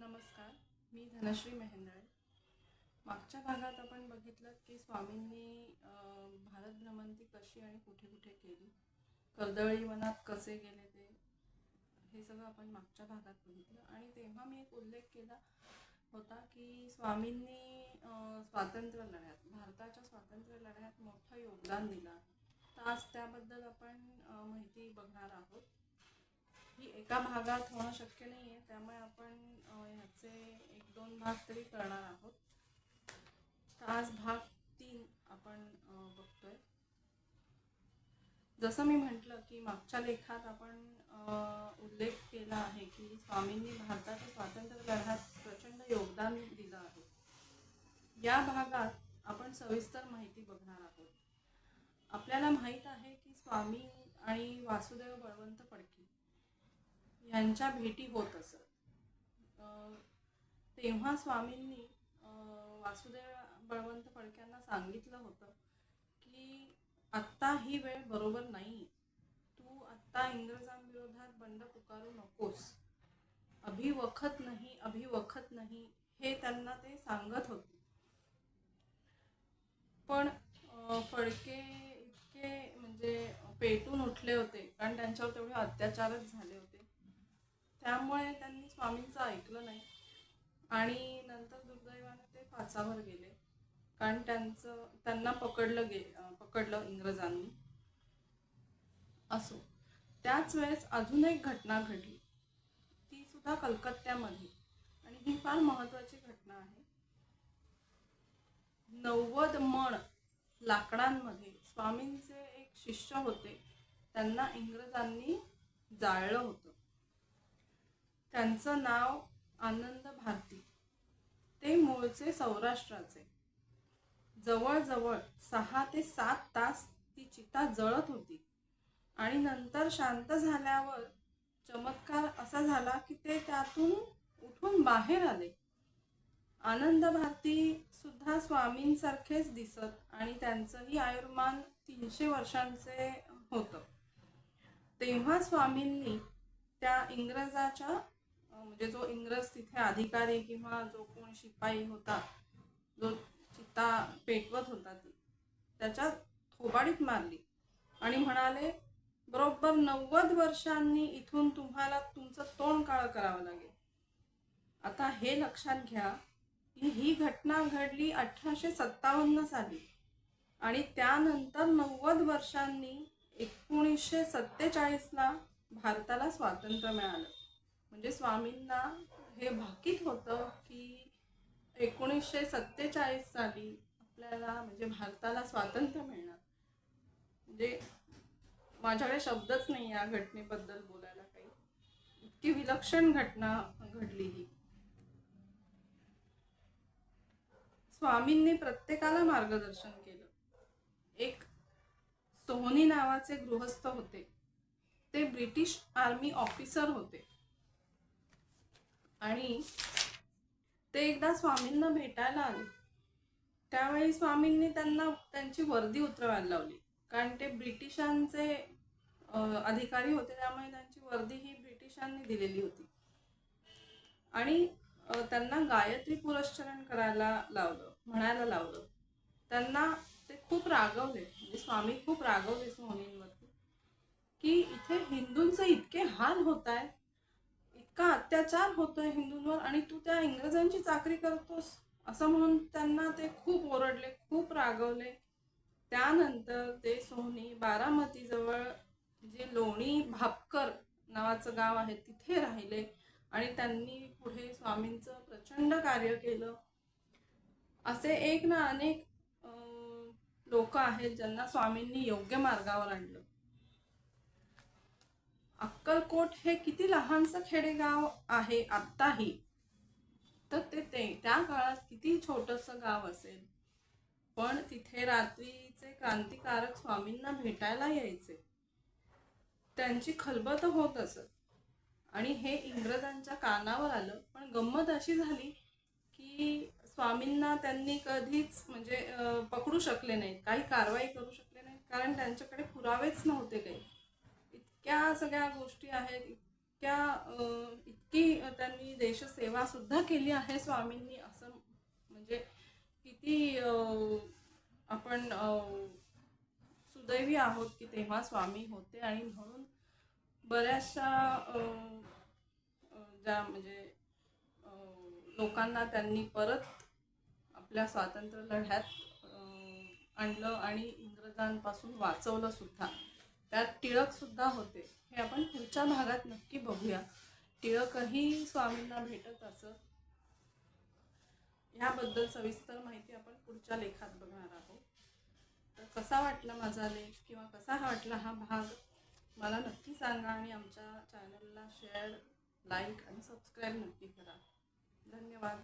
नमस्कार. मी धनश्री मेहेंदळे. मागच्या भागात आपण बघितलं की स्वामींनी भारत भ्रमंती कशी आणि कुठे कुठे केली, कर्दळी वनात कसे गेले ते हे सगळं आपण मागच्या भागात बघितलं. आणि तेव्हा मी एक उल्लेख केला होता की स्वामींनी स्वातंत्र्य लढ्यात, भारताच्या स्वातंत्र्य लढ्यात मोठं योगदान दिलं आहे. तर आज त्याबद्दल आपण माहिती बघणार आहोत. ही एका भागात होणं शक्य नाही आहे, त्यामुळे आपण ह्याचे एक दोन भाग तरी करणार आहोत. तर आज भाग 3 आपण बघतोय. जसं मी म्हटलं की मागच्या लेखात आपण उल्लेख केला आहे की स्वामींनी भारताच्या स्वातंत्र्य लढ्यात प्रचंड योगदान दिलं आहे. या भागात आपण सविस्तर माहिती बघणार आहोत. आपल्याला माहीत आहे की स्वामी आणि वासुदेव बळवंत फडके यांच्या भेटी होत असत. तेव्हा स्वामींनी वासुदेव बळवंत फडक्यांना सांगितलं होतं की आत्ता ही वेळ बरोबर नाही, तू आत्ता इंग्रजांविरोधात बंड पुकारू नकोस, अभी वखत नाही हे त्यांना ते सांगत होते. पण फडके इतके म्हणजे पेटून उठले होते, कारण त्यांच्यावर तेवढे अत्याचारच झाले होते. त्यामुळे त्यांनी स्वामींचं ऐकलं नाही आणि नंतर दुर्दैवाने ते फासावर गेले, कारण त्यांना पकडलं इंग्रजांनी. असो, त्याच वेळेस अजून एक घटना घडली, ती सुद्धा कलकत्त्यामध्ये, आणि ही फार महत्त्वाची घटना आहे. 90 मण लाकडांमध्ये स्वामींचे एक शिष्य होते, त्यांना इंग्रजांनी जाळलं होतं. त्यांचं नाव आनंद भारती. ते मूळचे सौराष्ट्राचे. जवळजवळ 6 ते 7 तास ती चिता जळत होती आणि नंतर शांत झाल्यावर चमत्कार असा झाला की ते त्यातून उठून बाहेर आले. आनंद भारती सुद्धा स्वामींसारखेच दिसत आणि त्यांचंही आयुर्मान 300 वर्षांचे होतं. तेव्हा स्वामींनी त्या इंग्रजाच्या म्हणजे जो इंग्रज तिथे अधिकारी किंवा जो कोण शिपाई होता, जो चिता पेटवत होता, त्याच्या थोबाडीत मारली आणि म्हणाले, बरोबर 90 वर्षांनी इथून तुम्हाला तुमचं तोंड काळं करावं लागेल. आता हे लक्षात घ्या की ही घटना घडली 1857 साली आणि त्यानंतर 90 वर्षांनी 1947ला भारताला स्वातंत्र्य मिळालं. म्हणजे स्वामींना हे भाकीत होतं की 1947 साली आपल्याला म्हणजे भारताला स्वातंत्र्य मिळणार. म्हणजे माझ्याकडे शब्दच नाही या घटनेबद्दल बोलायला. काही इतकी विलक्षण घटना घडली ही. स्वामींनी प्रत्येकाला मार्गदर्शन केलं. एक सोहनी नावाचे गृहस्थ होते, ते ब्रिटिश आर्मी ऑफिसर होते आणि ते एकदा स्वामींना भेटायला आले. त्यावेळी स्वामींनी त्यांना त्यांची वर्दी उतरवायला लावली, कारण ते ब्रिटिशांचे अधिकारी होते, त्यामुळे त्यांची वर्दी ही ब्रिटिशांनी दिलेली होती. आणि त्यांना गायत्री पुरस्चरण करायला लावलं, म्हणायला लावलं. त्यांना ते खूप रागवले, म्हणजे स्वामी खूप रागवले सोहनींवरती, की इथे हिंदूंचे इतके हाल होत आहे, इतका अत्याचार होतोय हिंदूंवर, आणि तू त्या इंग्रजांची चाकरी करतोस, असं म्हणून त्यांना ते खूप ओरडले, खूप रागवले. त्यानंतर ते सोहनी बारामतीजवळ जे लोणी भापकर नावाचं गाव आहे तिथे राहिले आणि त्यांनी पुढे स्वामींचं प्रचंड कार्य केलं. असे एक ना अनेक लोक आहेत ज्यांना स्वामींनी योग्य मार्गावर आणलं. अक्कलकोट हे किती लहानसं खेडेगाव आहे आत्ताही, तर ते त्या काळात किती छोटंसं गाव असेल, पण तिथे रात्रीचे क्रांतिकारक स्वामींना भेटायला यायचे. त्यांची खलबत होत असत आणि हे इंग्रजांच्या कानावर आलं. पण गंमत अशी झाली की स्वामींना त्यांनी कधीच म्हणजे पकडू शकले नाहीत, काही कारवाई करू शकले नाहीत, कारण त्यांच्याकडे पुरावेच नव्हते काही. इतक्या सगळ्या गोष्टी आहेत, इतकी त्यांनी देशसेवा सुद्धा केली आहे स्वामींनी, असं म्हणजे किती आपण सुदैवी आहोत की तेव्हा स्वामी होते. आणि म्हणून बऱ्याचशा ज्या म्हणजे लोकांना त्यांनी परत आपल्या स्वातंत्र्य लढ्यात आणलं आणि इंग्रजांपासून वाचवलं सुद्धा. त्यात टिळक सुद्धा होते. हे आपण पुढच्या भागात नक्की बघूया. टिळकही स्वामींना भेटत असत. ह्याबद्दल सविस्तर माहिती आपण पुढच्या लेखात बघणार आहोत. तर कसा वाटला माझा लेख किंवा कसा वाटला हा भाग मला नक्की सांगा. आणि आमच्या चॅनलला शेअर, लाईक आणि सबस्क्राईब नक्की करा. धन्यवाद.